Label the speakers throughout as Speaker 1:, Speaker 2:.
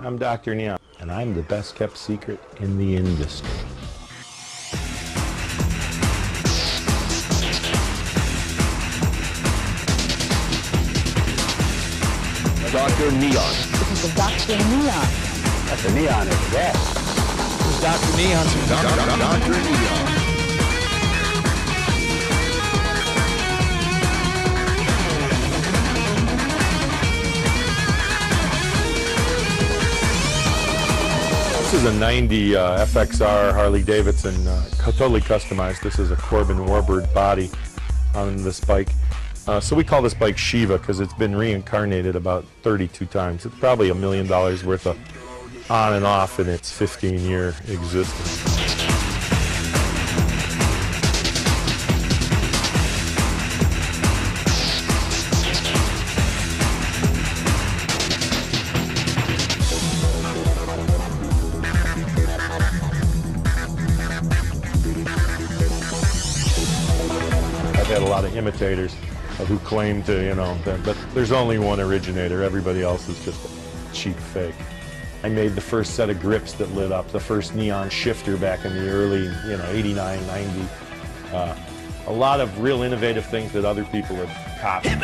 Speaker 1: I'm Dr. Neon, and I'm the best kept secret in the industry.
Speaker 2: Dr. Neon.
Speaker 3: This is Dr. Neon.
Speaker 2: Dr. Neon is that.
Speaker 4: This is Dr. Neon.
Speaker 2: Dr. Neon.
Speaker 1: This is a 90 FXR Harley Davidson, totally customized. This is a Corbin Warbird body on this bike. So we call this bike Shiva because it's been reincarnated about 32 times. It's probably $1 million worth of on and off in its 15-year existence. I've had a lot of imitators who claim to, you know, but there's only one originator. Everybody else is just a cheap fake. I made the first set of grips that lit up, the first neon shifter back in the early, 89, 90. A lot of real innovative things that other people have copied.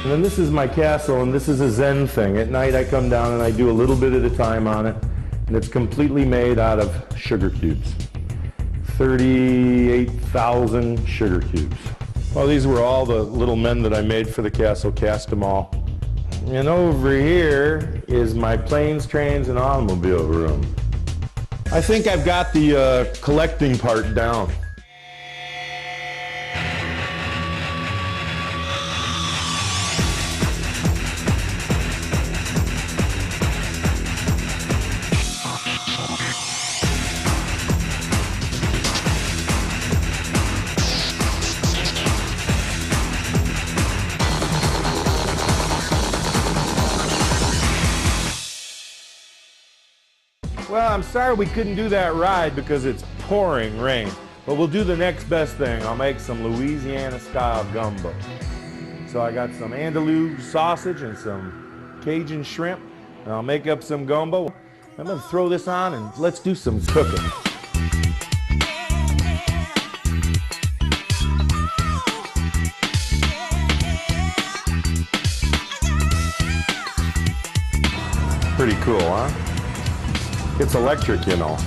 Speaker 1: And then this is my castle, and this is a Zen thing. At night I come down and I do a little bit at a time on it, and it's completely made out of sugar cubes. 38,000 sugar cubes. Well, these were all the little men that I made for the castle, cast them all. And over here is my planes, trains, and automobile room. I think I've got the collecting part down. Well, I'm sorry we couldn't do that ride because it's pouring rain. But we'll do the next best thing. I'll make some Louisiana-style gumbo. So I got some andalou sausage and some Cajun shrimp, and I'll make up some gumbo. I'm gonna throw this on and let's do some cooking. Pretty cool, huh? It's electric, you know.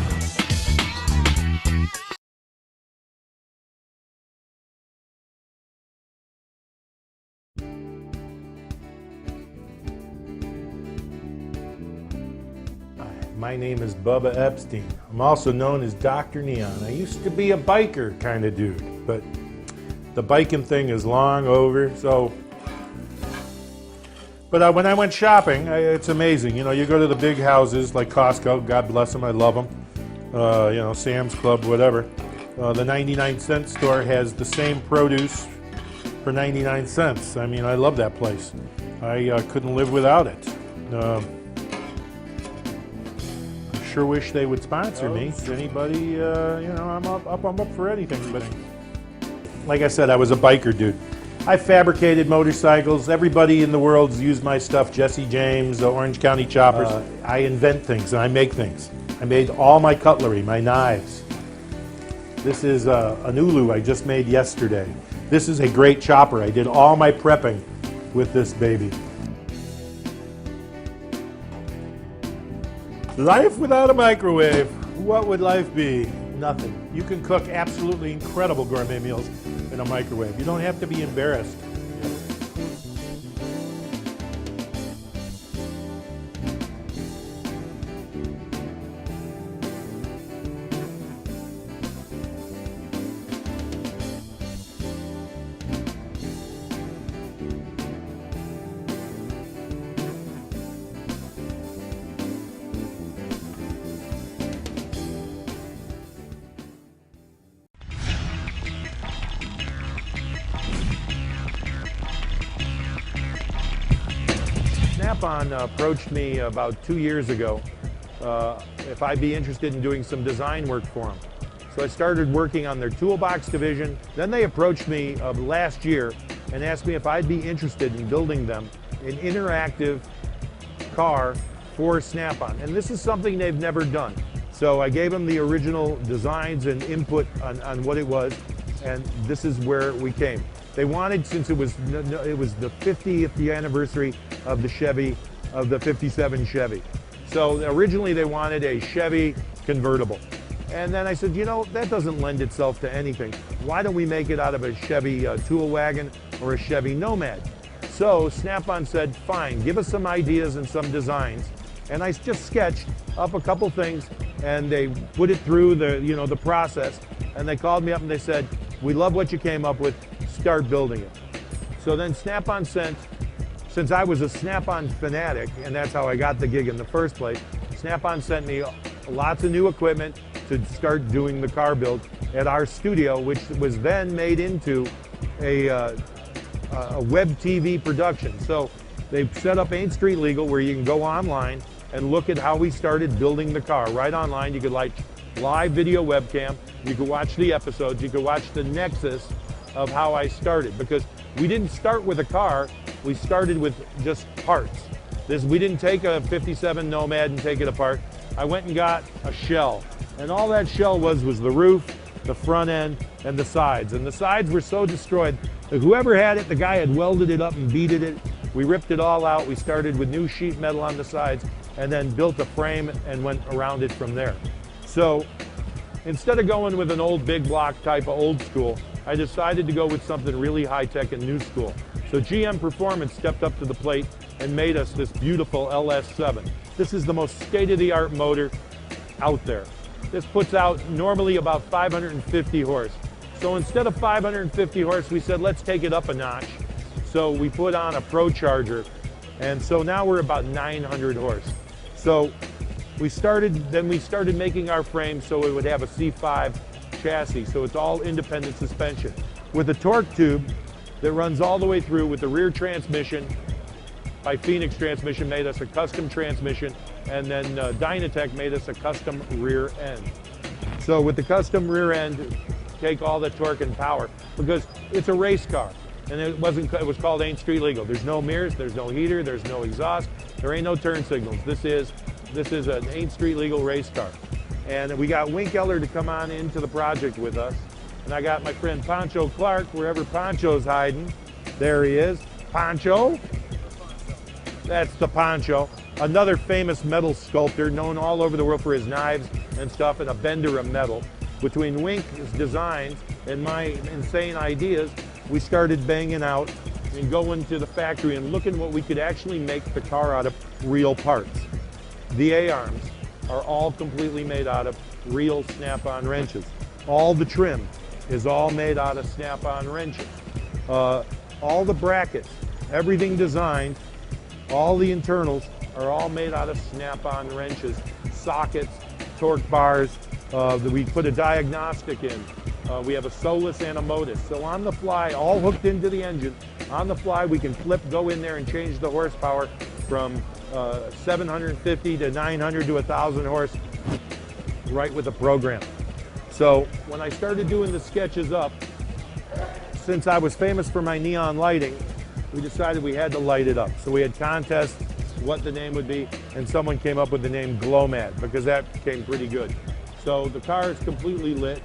Speaker 1: My name is Bubba Epstein. I'm also known as Dr. Neon. I used to be a biker kind of dude, but the biking thing is long over, so. But when I went shopping, it's amazing. You know, you go to the big houses like Costco, God bless them, I love them. Sam's Club, whatever. The 99-cent store has the same produce for 99 cents. I mean, I love that place. I couldn't live without it. I sure wish they would sponsor me. Anybody, I'm up for anything. But like I said, I was a biker dude. I fabricated motorcycles. Everybody in the world's used my stuff. Jesse James, the Orange County Choppers. I invent things and I make things. I made all my cutlery, my knives. This is an ulu I just made yesterday. This is a great chopper. I did all my prepping with this baby. Life without a microwave. What would life be? Nothing. You can cook absolutely incredible gourmet meals in a microwave. You don't have to be embarrassed. Snap-on approached me about 2 years ago if I'd be interested in doing some design work for them. So I started working on their toolbox division. Then they approached me last year and asked me if I'd be interested in building them an interactive car for Snap-on. And this is something they've never done. So I gave them the original designs and input on what it was, and this is where we came. They wanted, since it was the 50th anniversary of the Chevy, of the 57 Chevy. So originally they wanted a Chevy convertible. And then I said, you know, that doesn't lend itself to anything. Why don't we make it out of a Chevy tool wagon or a Chevy Nomad? So Snap-on said, fine, give us some ideas and some designs. And I just sketched up a couple things, and they put it through the process. And they called me up and they said, we love what you came up with, start building it. So then Snap-on sent, since I was a Snap-on fanatic, and that's how I got the gig in the first place, Snap-on sent me lots of new equipment to start doing the car build at our studio, which was then made into a web TV production. So they set up Ain't Street Legal, where you can go online and look at how we started building the car. Right online, you could like live video webcam, you could watch the episodes, you could watch the nexus of how I started, because we didn't start with a car, we started with just parts. We didn't take a 57 Nomad and take it apart. I went and got a shell, and all that shell was the roof, the front end, and the sides. And the sides were so destroyed that whoever had it, the guy had welded it up and beaded it. We ripped it all out. We started with new sheet metal on the sides and then built a frame and went around it from there. So instead of going with an old big block type of old school, I decided to go with something really high-tech and new school. So GM Performance stepped up to the plate and made us this beautiful LS7. This is the most state-of-the-art motor out there. This puts out normally about 550 horse. So instead of 550 horse, we said, let's take it up a notch. So we put on a Pro Charger, and so now we're about 900 horse. So we started making our frame so it would have a C5 chassis, so it's all independent suspension. With a torque tube that runs all the way through with the rear transmission. By Phoenix Transmission made us a custom transmission, and then Dynatech made us a custom rear end. So with the custom rear end, take all the torque and power, because it's a race car, and it was called Ain't Street Legal. There's no mirrors, there's no heater, there's no exhaust, there ain't no turn signals. This is an Ain't Street Legal race car. And we got Wink Eller to come on into the project with us, and I got my friend Pancho Clark, wherever Pancho's hiding. There he is. Pancho. That's the Pancho. Another famous metal sculptor, known all over the world for his knives and stuff, and a bender of metal. Between Wink's designs and my insane ideas, we started banging out and going to the factory and looking what we could actually make the car out of real parts. The A-arms are all completely made out of real Snap-on wrenches. All the trim is all made out of Snap-on wrenches. All the brackets, everything designed, all the internals are all made out of Snap-on wrenches, sockets, torque bars. We put a diagnostic in. We have a Solus and a Modus. So on the fly, all hooked into the engine, on the fly we can go in there and change the horsepower from 750 to 900 to 1,000 horse right with the program. So when I started doing the sketches up, since I was famous for my neon lighting, we decided we had to light it up. So we had contests, what the name would be, and someone came up with the name GlowMad, because that came pretty good. So the car is completely lit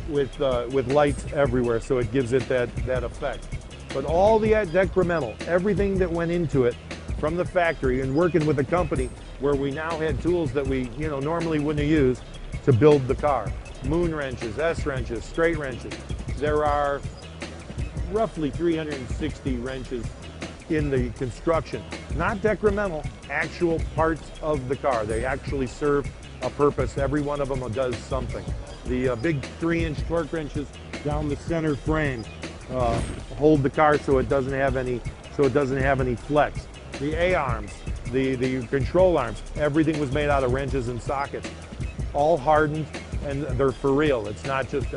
Speaker 1: with lights everywhere, so it gives it that effect. But all the decremental, everything that went into it from the factory, and working with a company where we now had tools that we normally wouldn't have used to build the car. Moon wrenches, S wrenches, straight wrenches. There are roughly 360 wrenches in the construction. Not decremental, actual parts of the car. They actually serve a purpose. Every one of them does something. The big 3-inch torque wrenches down the center frame hold the car so it doesn't have any flex. The A-arms, the control arms, everything was made out of wrenches and sockets. All hardened, and they're for real. It's not just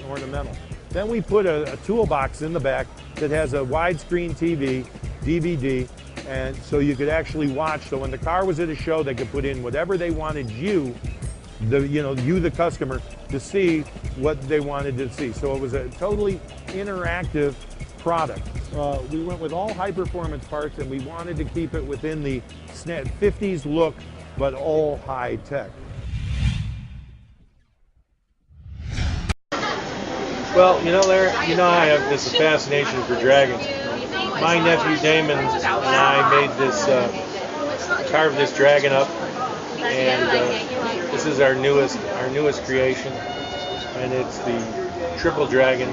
Speaker 1: ornamental. Then we put a toolbox in the back that has a widescreen TV, DVD, And so you could actually watch. So when the car was at a show, they could put in whatever they wanted you, the customer, to see what they wanted to see. So it was a totally interactive product. We went with all high performance parts, and we wanted to keep it within the 50s look, but all high tech. Well, Larry, I have this fascination for dragons. My nephew Damon and I made this, carved this dragon up, and this is our newest creation, and it's the triple dragon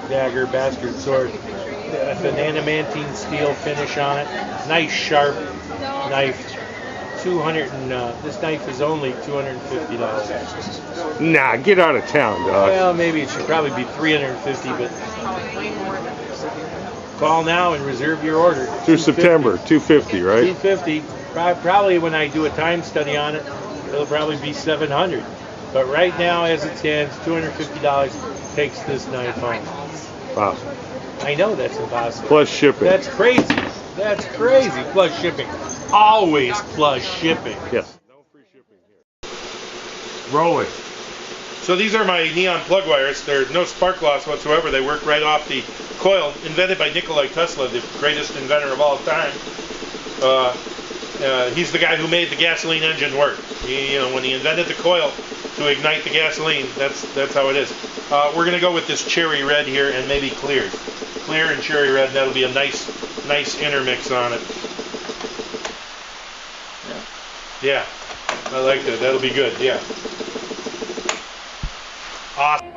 Speaker 1: dagger bastard sword with an adamantine steel finish on it. Nice sharp knife. This knife is only $250.
Speaker 5: Nah, get out of town, dog.
Speaker 1: Well, maybe it should probably be $350, but call now and reserve your order.
Speaker 5: Through September, $250, right?
Speaker 1: $250. Probably when I do a time study on it, it'll probably be $700. But right now, as it stands, $250 takes this knife home.
Speaker 5: Wow.
Speaker 1: I know that's impossible.
Speaker 5: Plus shipping.
Speaker 1: That's crazy. That's crazy. Plus shipping. Always plus shipping.
Speaker 5: Yes.
Speaker 1: No free shipping here. Rolling. So these are my neon plug wires. There's no spark loss whatsoever. They work right off the coil, invented by Nikola Tesla, the greatest inventor of all time. He's the guy who made the gasoline engine work. When he invented the coil to ignite the gasoline, that's how it is. We're gonna go with this cherry red here and maybe clear and cherry red. That'll be a nice intermix on it. Yeah, I like that. That'll be good. Yeah. Awesome.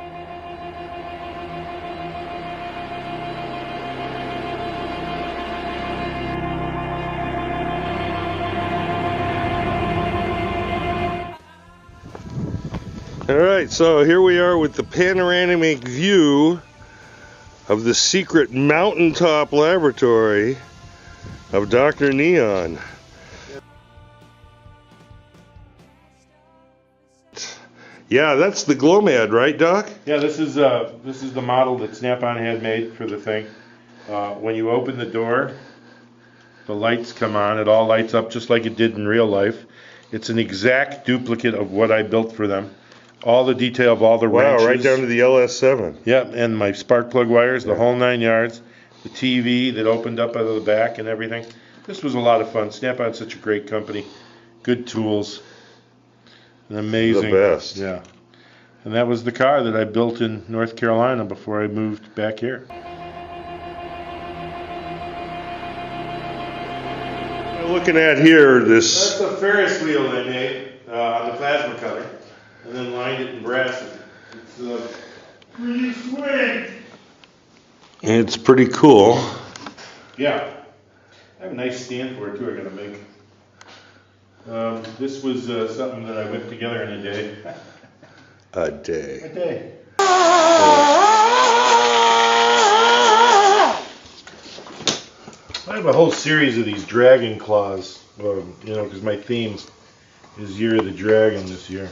Speaker 5: All right, so here we are with the panoramic view of the secret mountaintop laboratory of Dr. Neon. Yeah, that's the GlowMad, right, Doc?
Speaker 1: Yeah, this is the model that Snap-on had made for the thing. When you open the door, the lights come on. It all lights up just like it did in real life. It's an exact duplicate of what I built for them. All the detail of all the wrenches.
Speaker 5: Wow, right down to the LS7.
Speaker 1: Yep, and my spark plug wires, the whole 9 yards. The TV that opened up out of the back and everything. This was a lot of fun. Snap-on's such a great company. Good tools. And amazing.
Speaker 5: The best.
Speaker 1: Yeah. And that was the car that I built in North Carolina before I moved back here.
Speaker 5: We're looking at here, this...
Speaker 1: That's a Ferris wheel they made on the plasma cutter. And then lined it in brass. It's pretty sweet.
Speaker 5: It's pretty cool.
Speaker 1: Yeah. I have a nice stand for it too I gotta make. This was something that I whipped together in a day.
Speaker 5: A day.
Speaker 1: A day. I have a whole series of these dragon claws, because my theme is Year of the Dragon this year.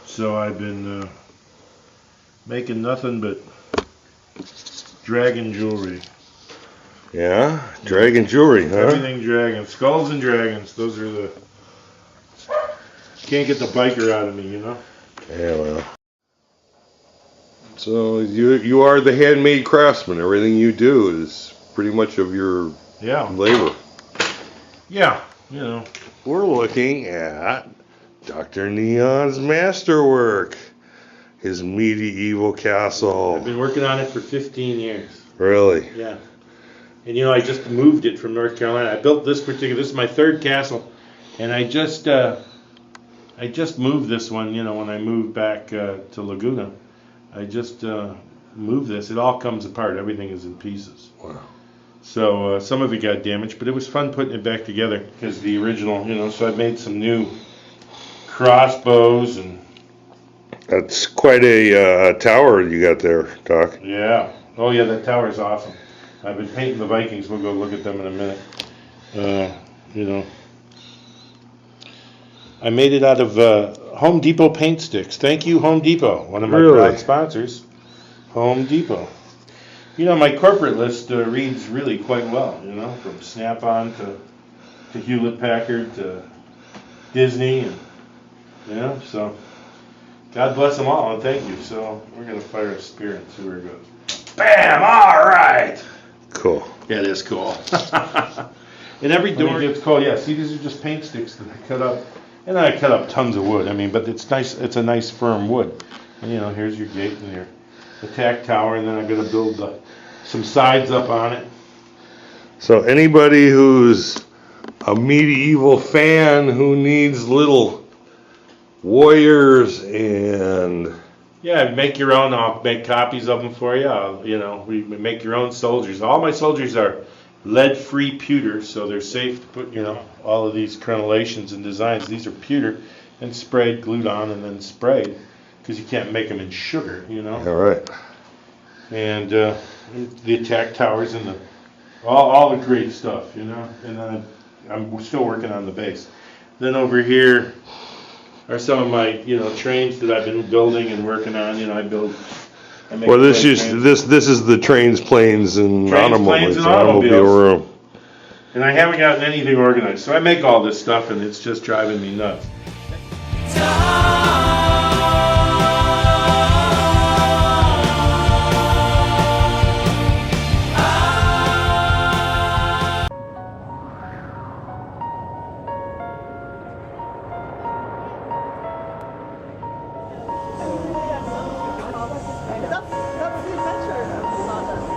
Speaker 1: So I've been making nothing but dragon jewelry.
Speaker 5: Yeah, dragon jewelry, huh?
Speaker 1: Everything dragon. Skulls and dragons. Those are the... Can't get the biker out of me,
Speaker 5: Yeah, well. So you are the handmade craftsman. Everything you do is pretty much of your labor.
Speaker 1: Yeah,
Speaker 5: We're looking at Dr. Neon's masterwork. His medieval castle.
Speaker 1: I've been working on it for 15 years.
Speaker 5: Really?
Speaker 1: Yeah. And I just moved it from North Carolina. I built this is my third castle. And I just moved this one, when I moved back to Laguna. I just moved this. It all comes apart. Everything is in pieces.
Speaker 5: Wow.
Speaker 1: So some of it got damaged, but it was fun putting it back together because the original, so I made some new crossbows and...
Speaker 5: That's quite a tower you got there, Doc.
Speaker 1: Yeah. Oh yeah, that tower's awesome. I've been painting the Vikings. We'll go look at them in a minute. I made it out of Home Depot paint sticks. Thank you, Home Depot. One of my proud sponsors, Home Depot. You know, my corporate list reads really quite well, you know, from Snap-on to Hewlett-Packard to Disney, and, you know, so God bless them all, and thank you. So we're going to fire a spear and see where it goes. Bam! All right!
Speaker 5: Cool.
Speaker 1: Yeah, it is cool. And every door gets cold. Yeah, see, these are just paint sticks that I cut up. And then I cut up tons of wood. I mean, but it's nice. It's a nice firm wood. And, you know, here's your gate and your attack tower, and then I'm going to build some sides up on it.
Speaker 5: So anybody who's a medieval fan who needs little warriors and
Speaker 1: Yeah, make your own. I'll make copies of them for you. You know, we make your own soldiers. All my soldiers are lead-free pewter, so they're safe to put, you know, all of these crenellations and designs. These are pewter and sprayed, glued on, and then sprayed, because you can't make them in sugar, you know.
Speaker 5: all right.
Speaker 1: And the attack towers and all the great stuff, you know. And then I'm still working on the base. Then over here are some of my, you know, trains that I've been building and working on. You know, I make
Speaker 5: Well, this
Speaker 1: trains.
Speaker 5: is the trains, planes, and
Speaker 1: Trains,
Speaker 5: automobile
Speaker 1: planes, and
Speaker 5: automobile
Speaker 1: automobiles.
Speaker 5: room.
Speaker 1: And I haven't gotten anything organized. So I make all this stuff, and it's just driving me nuts.
Speaker 3: That was the adventure of Sawdust.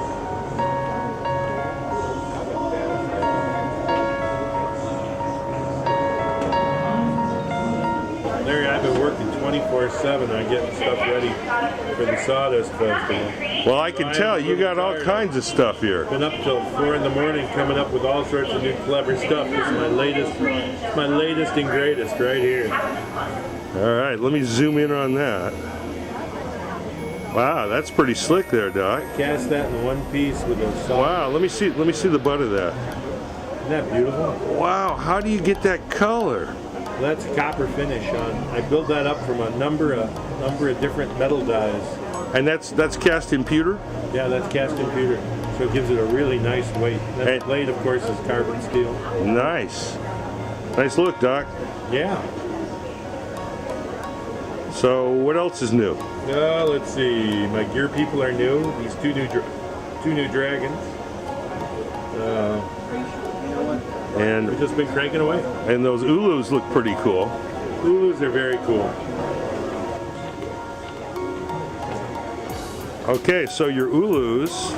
Speaker 1: Larry, I've been working 24/7 on getting stuff ready for the Sawdust Festival.
Speaker 5: Well, I can tell you got all kinds of stuff here.
Speaker 1: Been up till 4 in the morning coming up with all sorts of new clever stuff. This is my latest and greatest right here.
Speaker 5: All right, let me zoom in on that. Wow, that's pretty slick there, Doc.
Speaker 1: Cast that in one piece with a saw.
Speaker 5: Wow, let me see the butt of that.
Speaker 1: Isn't that beautiful?
Speaker 5: Wow, how do you get that color?
Speaker 1: Well, that's copper finish on. I built that up from a number of different metal dyes.
Speaker 5: And that's cast in pewter?
Speaker 1: Yeah, that's cast in pewter, so it gives it a really nice weight. That blade, of course, is carbon steel.
Speaker 5: Nice. Nice look, Doc.
Speaker 1: Yeah.
Speaker 5: So what else is new?
Speaker 1: Let's see. My gear people are new. These two new dragons.
Speaker 5: And
Speaker 1: We've just been cranking away.
Speaker 5: those Ulus look pretty cool.
Speaker 1: Ulus are very cool.
Speaker 5: Okay, so your Ulus,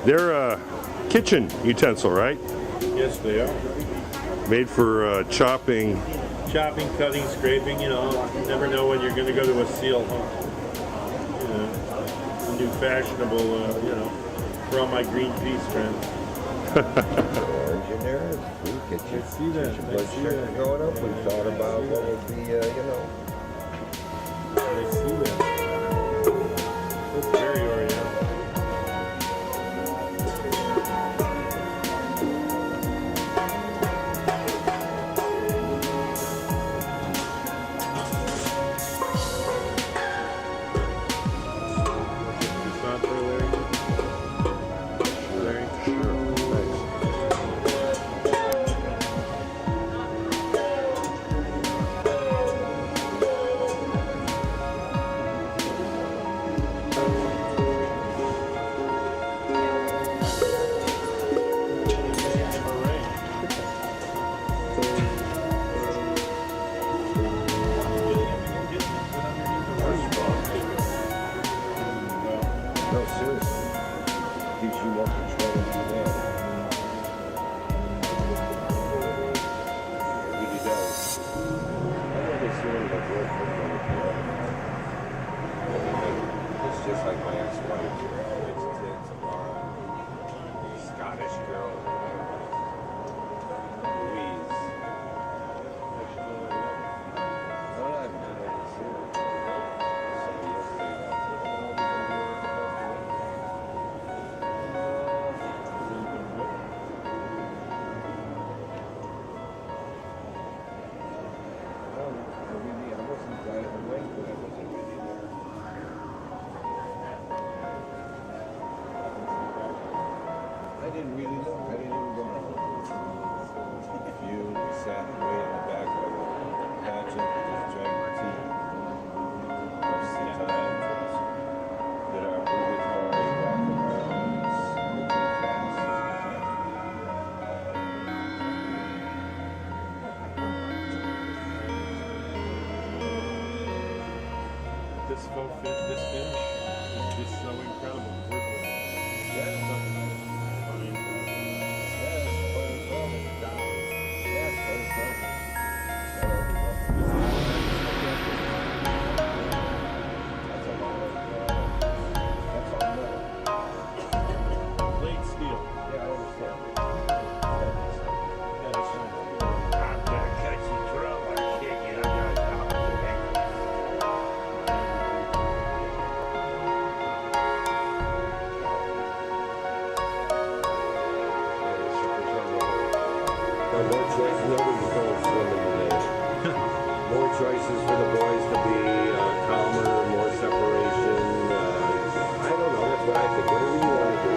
Speaker 5: they're a kitchen utensil, right?
Speaker 1: Yes, they are.
Speaker 5: Made for chopping.
Speaker 1: Chopping, cutting, scraping, you know. You never know when you're going to go to a seal hunt. You know, a new fashionable, you know, for all my Greenpeace friends.
Speaker 6: Engineers, we get your,
Speaker 1: I see that.
Speaker 6: your blood
Speaker 1: I see
Speaker 6: sugar
Speaker 1: that.
Speaker 6: going up. We thought about what would be, you know.
Speaker 1: I see that. That's very oriental. It's not for Larry. Larry?
Speaker 6: No, seriously. Gives you more control than you have. It really does. I know they say like real quick on the piano. It's just like my ex-wife. It's Tamara. Scottish girl. Louise. I don't know, I've never seen her. didn't really know. I didn't even go on. We sat way in the back of the pageant, just drank tea. Most of the time, did our obligatory walk around, smoking Caste.
Speaker 1: This finish is just so incredible to work with. Blade steel.
Speaker 6: Yeah, I understand.
Speaker 1: Yeah, that's fine.
Speaker 6: I'm gonna catch the trail like shit, you know, I'm gonna
Speaker 7: No more choices. Nobody's going swimming today. More choices for the boys to be calmer, more separation. I don't know. That's what I think. Whatever you want to do,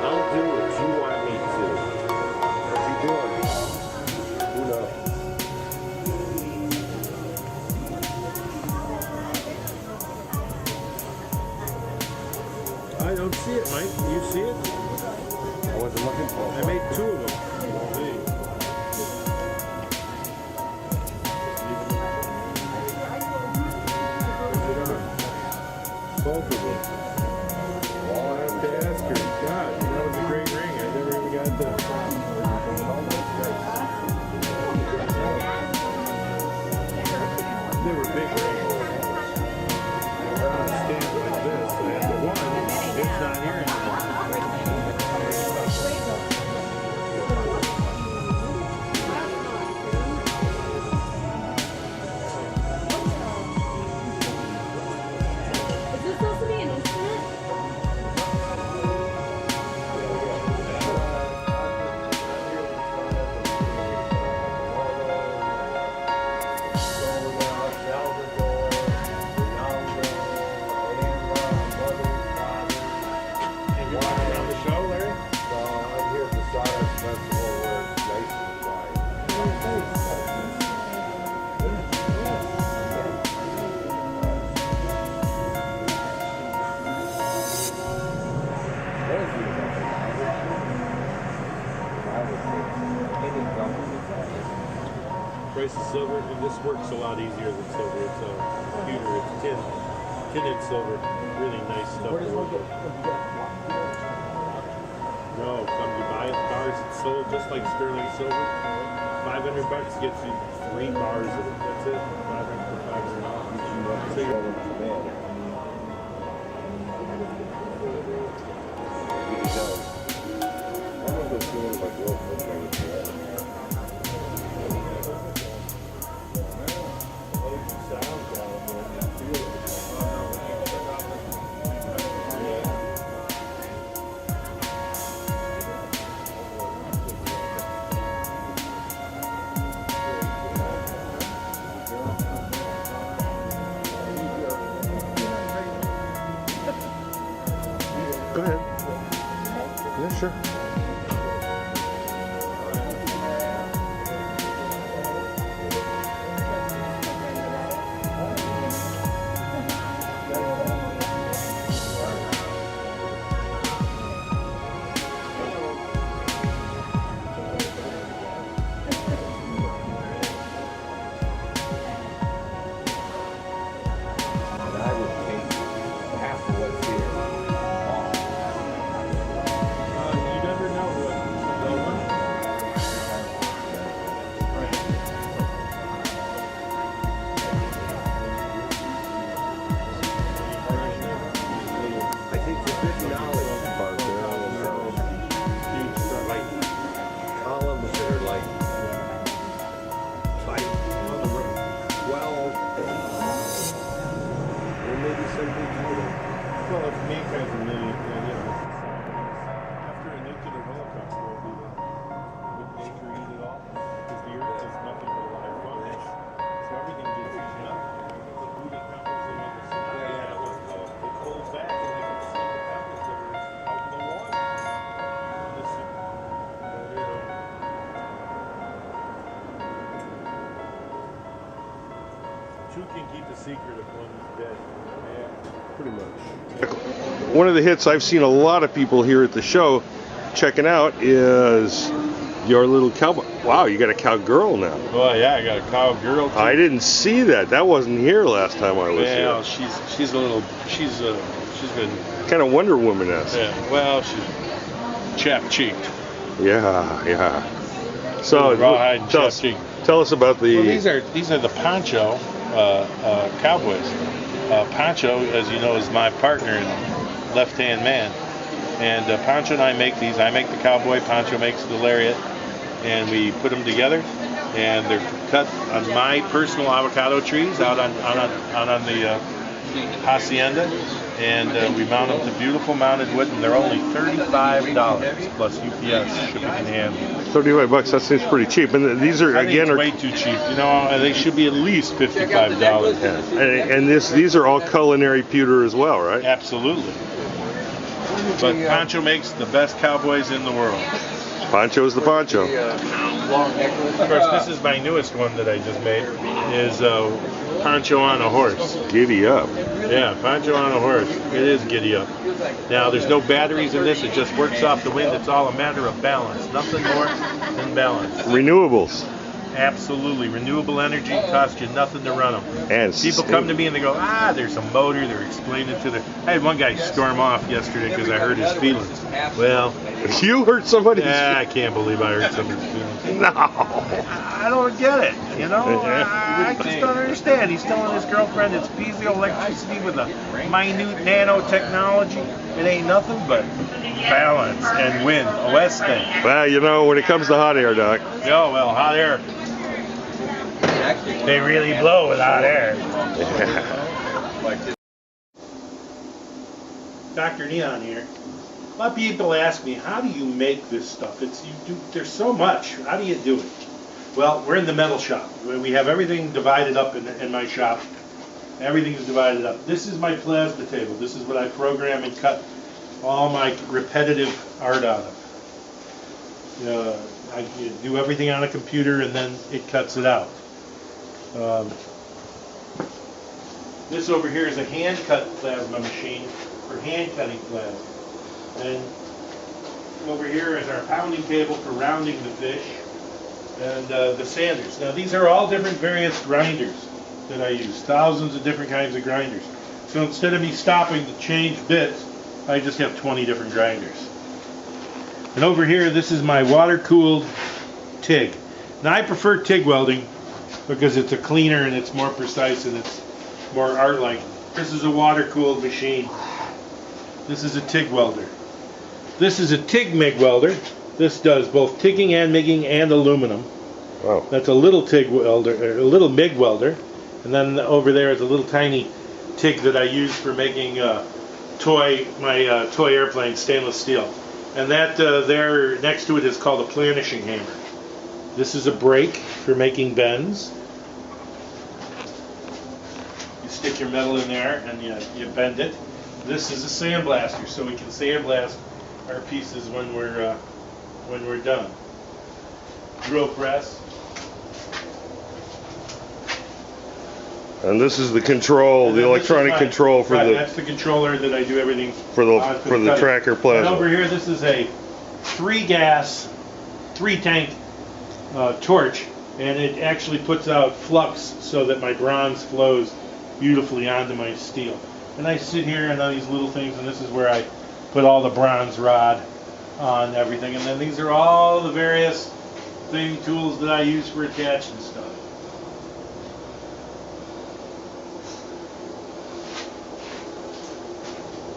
Speaker 7: I'll do what you want me to. What's he doing? Who knows?
Speaker 1: I don't see it, Mike. Do you see it?
Speaker 7: I wasn't looking for
Speaker 1: I
Speaker 7: it.
Speaker 1: made 2 of them. Both of them. Well, I have to ask her. God, that was a great ring. I never even got to. They were big rings. They were on a stand like this. And the one, it's not here anymore.
Speaker 3: Is this supposed to be an instrument?
Speaker 1: And you're walking around the show, Larry?
Speaker 7: So I'm here at the Sawdust Festival where it's nice and quiet.
Speaker 1: Price of silver, and this works a lot easier than silver. It's a pewter, it's tinted silver. Really nice stuff to work with. No, come you buy it, bars, it's sold just like sterling silver. $500 gets you 3 bars of it. That's it. 500 for $500. So you're-
Speaker 5: Go ahead. Yeah, sure.
Speaker 6: And I would take half of what's here off.
Speaker 1: You never know what they'll want.
Speaker 7: I think the big knowledge part there on those like columns that are like 12 or maybe something tighter.
Speaker 1: Well, if mankind's a million, after a nuclear holocaust, would nature eat it all? Because the earth is nothing but live fungus. So everything gets eaten up. The food that comes in the tsunami, it pulls back and they can see the chemicals that are out in the water. can keep the secret if one's dead.
Speaker 6: Pretty much.
Speaker 5: One of the hits I've seen a lot of people here at the show checking out is your little cowboy. Wow, you got a cowgirl now.
Speaker 1: Oh yeah, I got a cowgirl too.
Speaker 5: I didn't see that. That wasn't here last time I was
Speaker 1: Well,
Speaker 5: here.
Speaker 1: she's been
Speaker 5: Kind of Wonder Woman-esque.
Speaker 1: yeah. Well, she's chap cheeked.
Speaker 5: Yeah. So
Speaker 1: Rawhide and
Speaker 5: tell us,
Speaker 1: chap-cheeked.
Speaker 5: tell us about the.
Speaker 1: Well, these are the Poncho Cowboys. Poncho, as you know, is my partner and left-hand man. And Poncho and I make these. I make the cowboy. Poncho makes the lariat, and we put them together. And they're cut on my personal avocado trees out on the hacienda. And we mount them to beautiful mounted wood, and they're only $35 plus UPS shipping and handling.
Speaker 5: $35. That seems pretty cheap. And these are
Speaker 1: I think
Speaker 5: again
Speaker 1: it's way too cheap. You know, they should be at least $55.
Speaker 5: and these are all culinary pewter as well, right?
Speaker 1: Absolutely. But Poncho makes the best cowboys in the world.
Speaker 5: Poncho's the poncho.
Speaker 1: Of course, this is my newest one that I just made. Is Poncho on a horse.
Speaker 5: Giddy up.
Speaker 1: Yeah, Poncho on a horse. It is giddy up. Now, there's no batteries in this. It just works off the wind. It's all a matter of balance. Nothing more than balance.
Speaker 5: Renewables.
Speaker 1: Absolutely. Renewable energy costs you nothing to run them.
Speaker 5: And
Speaker 1: People come to me and they go, there's a motor. They're explaining to the... I had one guy storm off yesterday because I hurt his feelings. Well...
Speaker 5: You hurt somebody's
Speaker 1: I can't believe I hurt somebody's feelings.
Speaker 5: No.
Speaker 1: I don't get it, you know? I just don't understand. He's telling his girlfriend it's piezoelectricity with a minute nanotechnology. It ain't nothing but balance and wind. A West thing.
Speaker 5: Well, you know, when it comes to hot air, Doc.
Speaker 1: Oh, well, hot air. They really blow with hot air. Dr. Neon here. A lot of people ask me, how do you make this stuff? There's so much. How do you do it? Well, we're in the metal shop. We have everything divided up in my shop. Everything is divided up. This is my plasma table. This is what I program and cut all my repetitive art out of. I do everything on a computer and then it cuts it out. This over here is a hand-cut plasma machine for hand-cutting plasma. And over here is our pounding table for rounding the fish, and the sanders. Now these are all different various grinders that I use, thousands of different kinds of grinders. So instead of me stopping to change bits, I just have 20 different grinders. And over here, this is my water-cooled TIG. Now I prefer TIG welding because it's a cleaner and it's more precise and it's more art-like. This is a water-cooled machine. This is a TIG welder. This is a TIG MIG welder. This does both TIGging and MIGging and aluminum.
Speaker 5: Wow.
Speaker 1: That's a little TIG welder, a little MIG welder. And then over there is a little tiny TIG that I use for making my toy airplane, stainless steel. And that there next to it is called a planishing hammer. This is a brake for making bends. You stick your metal in there and you bend it. This is a sandblaster, so we can sandblast our pieces when we're done. Drill press.
Speaker 5: And this is the control,
Speaker 1: And
Speaker 5: the
Speaker 1: then this is
Speaker 5: electronic control for the
Speaker 1: that's the controller that I do everything
Speaker 5: for the
Speaker 1: cutting.
Speaker 5: tracker plasma.
Speaker 1: And over here, this is a 3-gas, 3-tank torch, and it actually puts out flux so that my bronze flows beautifully onto my steel. And I sit here and on these little things, and this is where I put all the bronze rod on everything. And then these are all the various tools that I use for attaching stuff.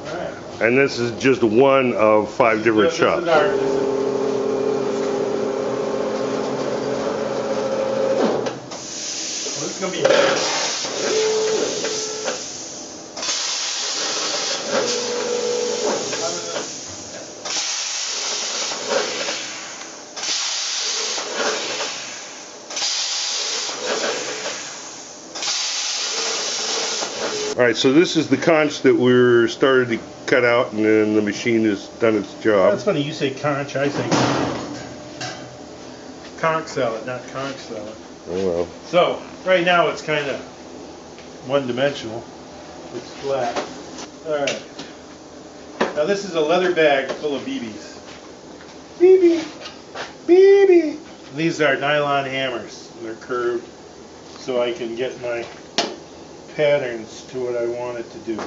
Speaker 1: All right.
Speaker 5: And this is just one of 5 different shops.
Speaker 1: This is going to be
Speaker 5: All right, so this is the conch that we're started to cut out, and then the machine has done its job.
Speaker 1: That's funny, you say conch, I say conch salad, not conch salad.
Speaker 5: Oh well.
Speaker 1: So, right now it's kind of one-dimensional. It's flat. Alright. Now this is a leather bag full of BBs. BB! BB! These are nylon hammers. They're curved so I can get my patterns to what I want it to do.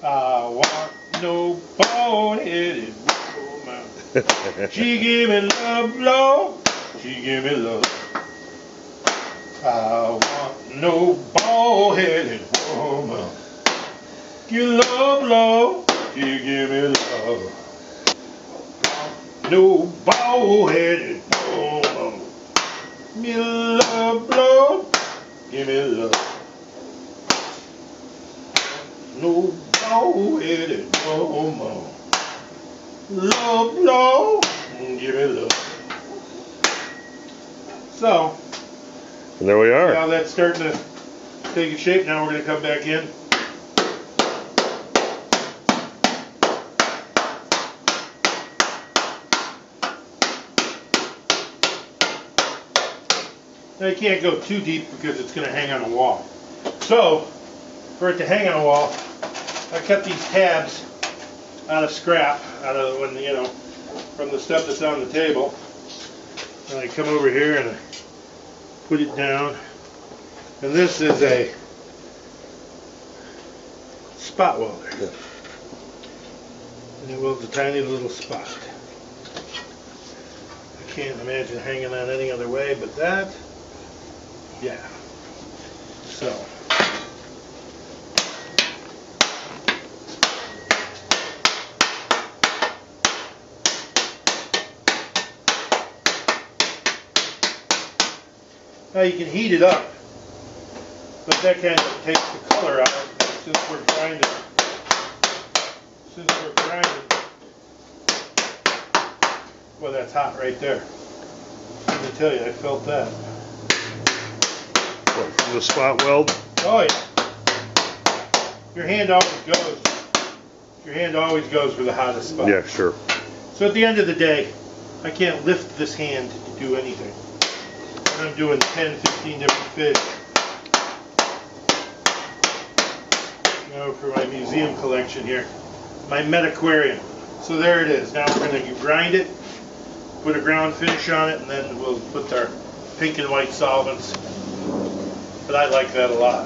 Speaker 1: I want no bald-headed woman. She give me love, Lord. She give me love. I want no bald-headed woman. Give love, Lord. She give me love. No bald-headed woman. Give me love, Lord. Give me love. No bald-headed woman. Love, Lord, give me love. So,
Speaker 5: And there we are.
Speaker 1: now that's starting to take shape. Now we're going to come back in. Now you can't go too deep because it's going to hang on a wall. So, for it to hang on a wall, I cut these tabs out of scrap, out of when from the stuff that's on the table. And I come over here and I put it down. And this is a spot welder.
Speaker 5: Yeah.
Speaker 1: And it welds a tiny little spot. I can't imagine hanging on any other way but that. Yeah. So. Now you can heat it up, but that kind of takes the color out since we're grinding. Well, that's hot right there. Let me tell you, I felt that.
Speaker 5: What, from the spot weld?
Speaker 1: Oh yeah. Your hand always goes. Your hand always goes for the hottest spot.
Speaker 5: Yeah, sure.
Speaker 1: So at the end of the day, I can't lift this hand to do anything. I'm doing 10, 15 different fish. For my museum collection here. My Metaquarium. So there it is. Now we're going to grind it, put a ground finish on it, and then we'll put our pink and white solvents. But I like that a lot.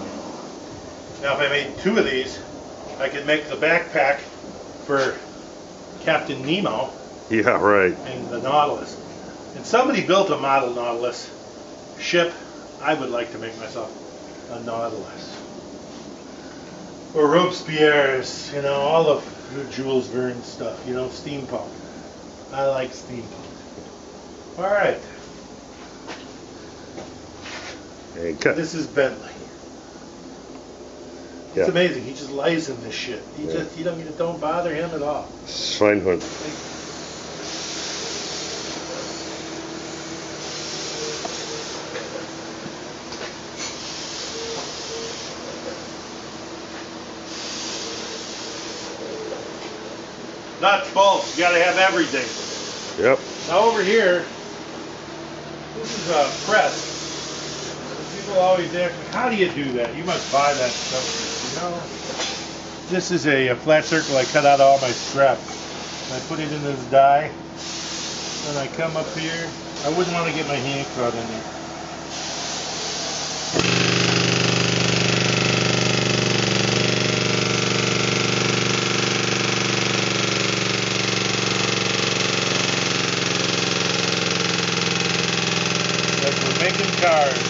Speaker 1: Now if I made 2 of these, I could make the backpack for Captain Nemo.
Speaker 5: Yeah, right.
Speaker 1: And the Nautilus. And somebody built a model Nautilus ship. I would like to make myself a Nautilus. Or Robespierre's, all of Jules Verne stuff, steampunk. I like steampunk. Alright.
Speaker 5: And cut.
Speaker 1: This is Bentley. It's
Speaker 5: Yeah.
Speaker 1: amazing. He just lies in this shit. He don't bother him at all.
Speaker 5: Swine hood.
Speaker 1: Nuts, bolts, you gotta have everything.
Speaker 5: Yep.
Speaker 1: Now over here, this is a press. People always ask me, how do you do that? You must buy that stuff. This is a flat circle I cut out all my scrap. I put it in this die, and I come up here. I wouldn't want to get my hand caught in there. We're making cars.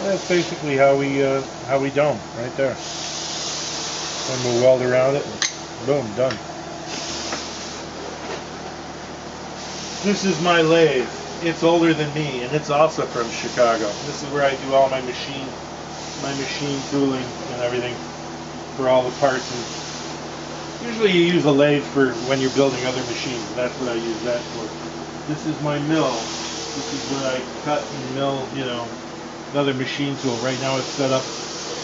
Speaker 1: That's basically how we dome right there. Then we'll weld around it. And boom, done. This is my lathe. It's older than me, and it's also from Chicago. This is where I do all my machine tooling and everything for all the parts and Usually you use a lathe for when you're building other machines. That's what I use that for. This is my mill. This is where I cut and mill, you know, another machine tool. Right now it's set up,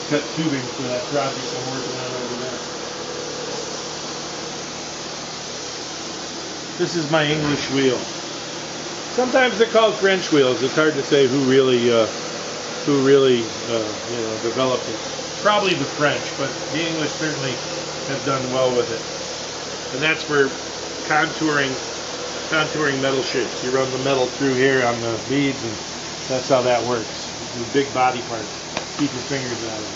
Speaker 1: cut tubing for that project I'm working on over there. This is my English wheel. Sometimes they're called French wheels. It's hard to say who really you know, developed it. Probably the French, but the English certainly have done well with it. And that's for contouring metal shapes. You run the metal through here on the beads, and that's how that works. These big body parts. Keep your fingers out of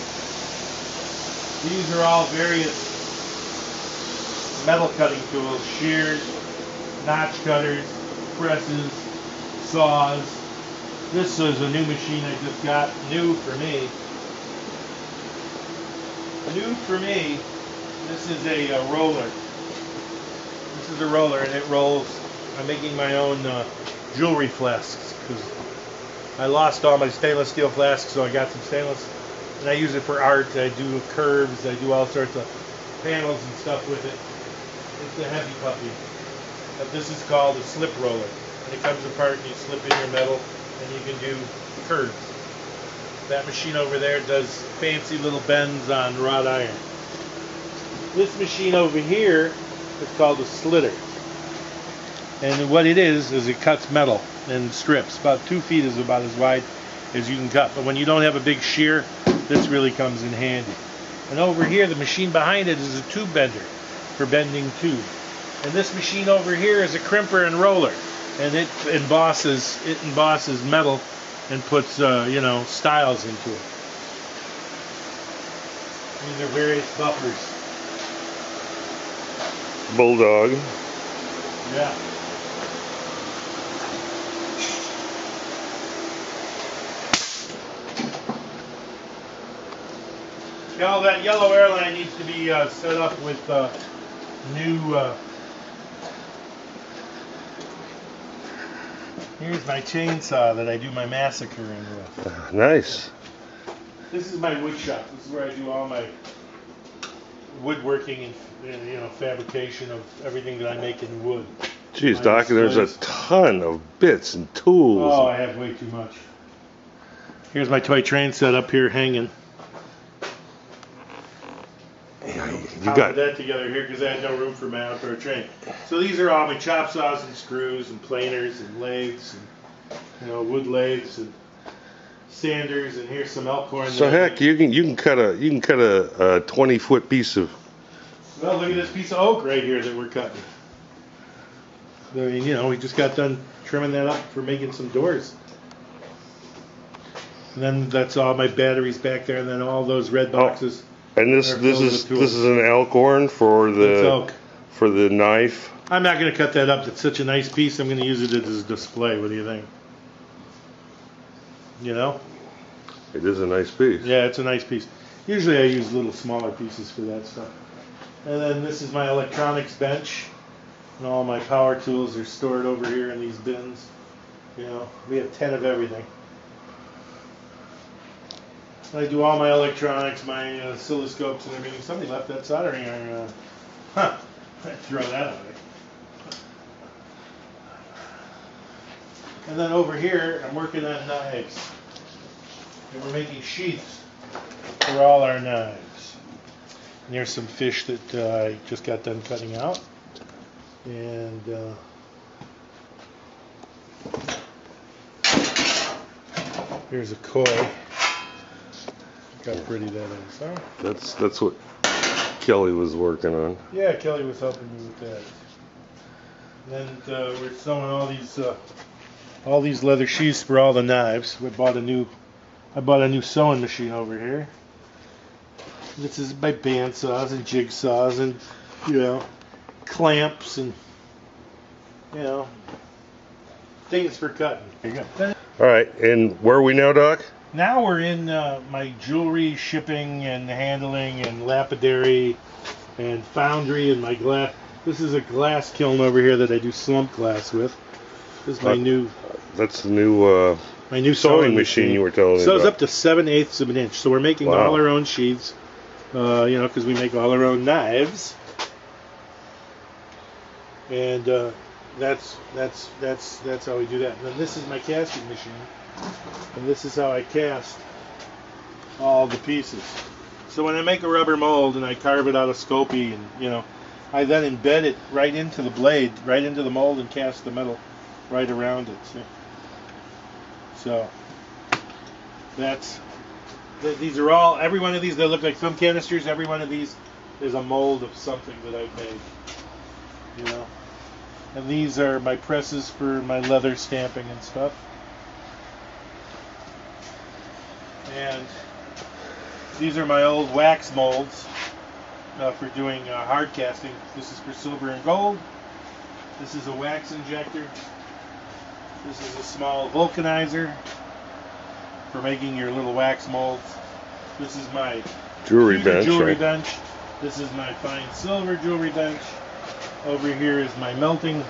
Speaker 1: it. These are all various metal cutting tools: shears, notch cutters, presses, saws. This is a new machine I just got, new for me. New for me. This is a roller. This is a roller, and it rolls. I'm making my own jewelry flasks because I lost all my stainless steel flasks, so I got some stainless, and I use it for art. I do curves. I do all sorts of panels and stuff with it. It's a heavy puppy. But this is called a slip roller, and it comes apart and you slip in your metal, and you can do curves. That machine over there does fancy little bends on wrought iron. This machine over here is called a slitter. And what it is it cuts metal in strips. About 2 feet is about as wide as you can cut. But when you don't have a big shear, this really comes in handy. And over here, the machine behind it is a tube bender for bending tube. And this machine over here is a crimper and roller. And it embosses metal and puts you know, styles into it. These are various buffers.
Speaker 5: Bulldog.
Speaker 1: Yeah. Now that yellow airline needs to be set up with new. Here's my chainsaw that I do my massacring with.
Speaker 5: Nice.
Speaker 1: This is my wood shop. This is where I do all my woodworking and you know, fabrication of everything that I make in wood.
Speaker 5: Geez, Doc, there's a ton of bits and tools.
Speaker 1: Oh, I have way too much. Here's my toy train set up here hanging.
Speaker 5: You got
Speaker 1: that together here because I had no room for my outdoor train. So these are all my chop saws and screws and planers and lathes and, you know, wood lathes and sanders, and here's some Elkhorn.
Speaker 5: So heck, you can cut a 20-foot piece of.
Speaker 1: Well, look at this piece of oak right here that we're cutting. I mean, you know, we just got done trimming that up for making some doors. And then that's all my batteries back there, and then all those red boxes.
Speaker 5: And this is an Elkhorn for the knife.
Speaker 1: I'm not going to cut that up. It's such a nice piece. I'm going to use it as a display. What do you think? You know?
Speaker 5: It is a nice piece.
Speaker 1: Yeah, it's a nice piece. Usually I use little smaller pieces for that stuff. And then this is my electronics bench. And all my power tools are stored over here in these bins. You know, we have 10 of everything. I do all my electronics, my oscilloscopes and everything. Somebody left that soldering iron. I'd throw that away. And then over here, I'm working on knives. And we're making sheaths for all our knives. And there's some fish that I just got done cutting out. And here's a koi. Look how pretty that is, huh?
Speaker 5: That's what Kelly was working on.
Speaker 1: Yeah, Kelly was helping me with that. And then we're sewing all these leather sheaths for all the knives. I bought a new sewing machine over here. This is my bandsaws and jigsaws and, you know, clamps and, you know, things for cutting. Here you go.
Speaker 5: All right, and where are we now, Doc?
Speaker 1: Now we're in my jewelry shipping and handling and lapidary and foundry and my glass. This is a glass kiln over here that I do slump glass with. This is my new.
Speaker 5: That's the new.
Speaker 1: My new
Speaker 5: sewing machine you were telling me
Speaker 1: Sews
Speaker 5: about.
Speaker 1: up to 7/8 of an inch. So we're making all our own sheaths. You know, because we make all our own knives. And that's how we do that. And then this is my casting machine, and this is how I cast all the pieces. So when I make a rubber mold and I carve it out of Scoopy, and I then embed it right into the blade, right into the mold, and cast the metal right around it. See? So these are all, every one of these, they look like film canisters. Every one of these is a mold of something that I've made. And these are my presses for my leather stamping and stuff. And these are my old wax molds for doing hard casting. This is for silver and gold. This is a wax injector. This is a small vulcanizer for making your little wax molds. This is my
Speaker 5: Jewelry bench.
Speaker 1: Jewelry
Speaker 5: Right?
Speaker 1: bench. This is my fine silver jewelry bench. Over here is my melting.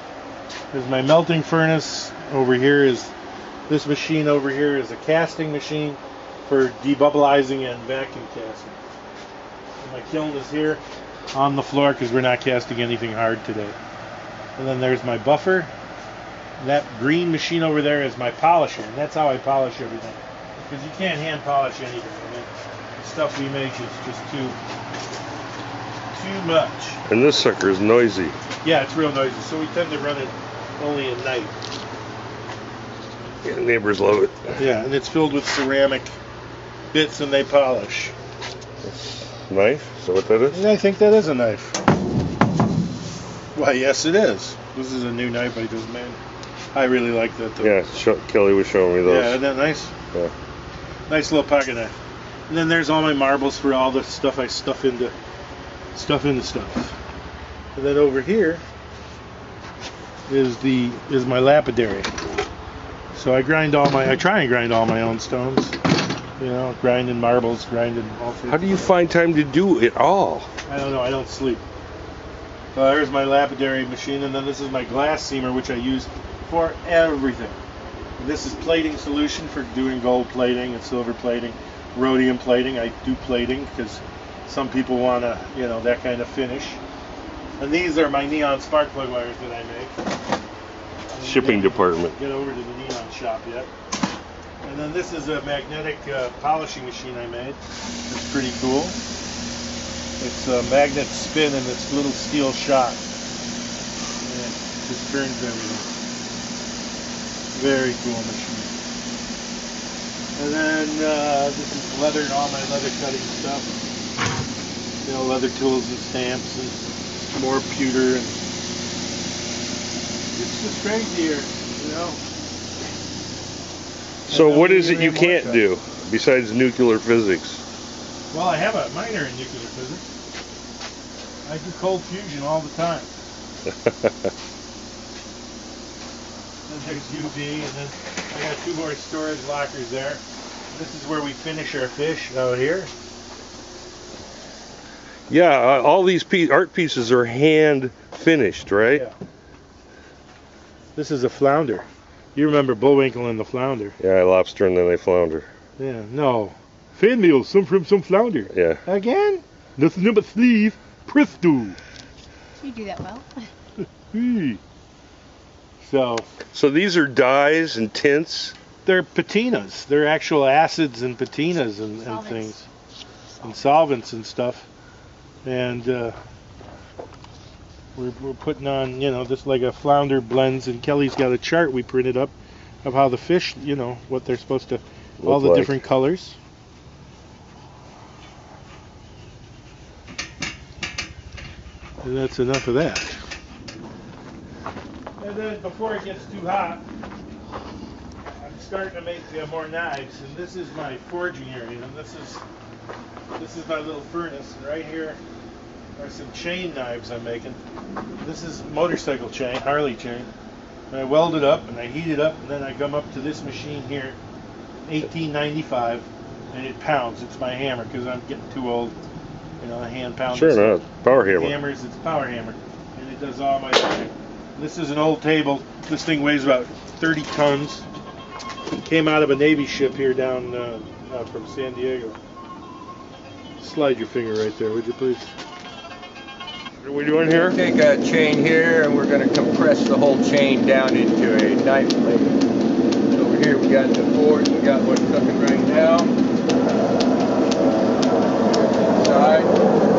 Speaker 1: There's my melting furnace. Over here is this machine. Over here is a casting machine for debubbleizing and vacuum casting. And my kiln is here on the floor because we're not casting anything hard today. And then there's my buffer. That green machine over there is my polisher, and that's how I polish everything. Because you can't hand polish anything. I mean, the stuff we make is just too much.
Speaker 5: And this sucker is noisy.
Speaker 1: Yeah, it's real noisy, so we tend to run it only at night.
Speaker 5: Yeah, neighbors love it.
Speaker 1: Yeah, and it's filled with ceramic bits, and they polish.
Speaker 5: Knife? Is that what that is?
Speaker 1: And I think that is a knife. Why, yes, it is. This is a new knife I just made. I really like that, though.
Speaker 5: Yeah, Kelly was showing me those.
Speaker 1: Yeah, isn't that nice?
Speaker 5: Yeah.
Speaker 1: Nice little pocket knife. And then there's all my marbles for all the stuff I stuff into stuff. And then over here is my lapidary. So I try and grind all my own stones. Grinding marbles, grinding all sorts.
Speaker 5: How do you find time to do it all?
Speaker 1: I don't know. I don't sleep. So there's my lapidary machine, and then this is my glass seamer, which I use for everything. And this is plating solution for doing gold plating and silver plating, rhodium plating. I do plating because some people want that kind of finish. And these are my neon spark plug wires that I make.
Speaker 5: Shipping department.
Speaker 1: Get over to the neon shop yet. And then this is a magnetic polishing machine I made. It's pretty cool. It's a magnet spin and this little steel shot. And it just turns everything. Very cool machine. And then this is leather and all my leather cutting stuff. Leather tools and stamps and more pewter, and it's just crazy here,
Speaker 5: So
Speaker 1: And
Speaker 5: what
Speaker 1: then
Speaker 5: is it you
Speaker 1: more
Speaker 5: can't
Speaker 1: stuff.
Speaker 5: do besides nuclear physics?
Speaker 1: Well, I have a minor in nuclear physics. I do cold fusion all the time. Then there's UV, and then I got 2 more storage lockers there. This is where we finish our fish out here.
Speaker 5: Yeah, all these art pieces are hand finished, right?
Speaker 1: Yeah. This is a flounder. You remember Bullwinkle and the flounder?
Speaker 5: Yeah, lobster and then they flounder.
Speaker 1: Yeah, no. Fan meal, some flounder.
Speaker 5: Yeah.
Speaker 1: Again? Nothing but sleeve. Presto.
Speaker 3: You do that well.
Speaker 1: Hey. So
Speaker 5: these are dyes and tints.
Speaker 1: they're patinas. They're actual acids and patinas and things. And solvents and stuff. And we're putting on, this like a flounder blends, and Kelly's got a chart we printed up of how the fish, what they're supposed to, all
Speaker 5: Look
Speaker 1: the
Speaker 5: like.
Speaker 1: different colors. And that's enough of that. And then before it gets too hot, I'm starting to make more knives, and this is my forging area, and this is my little furnace, and right here are some chain knives I'm making. This is motorcycle chain, Harley chain. And I weld it up and I heat it up, and then I come up to this machine here, 1895, and it pounds. It's my hammer because I'm getting too old. I hand pound.
Speaker 5: Sure enough, power hammer.
Speaker 1: Hammers, it's power hammer, and it does all my thing. This is an old table. This thing weighs about 30 tons. It came out of a Navy ship here down from San Diego. Slide your finger right there, would you please?
Speaker 5: What are we doing here?
Speaker 8: Take a chain here and we're going to compress the whole chain down into a knife blade. Over here we got the board, we got one cooking right now. Here's inside.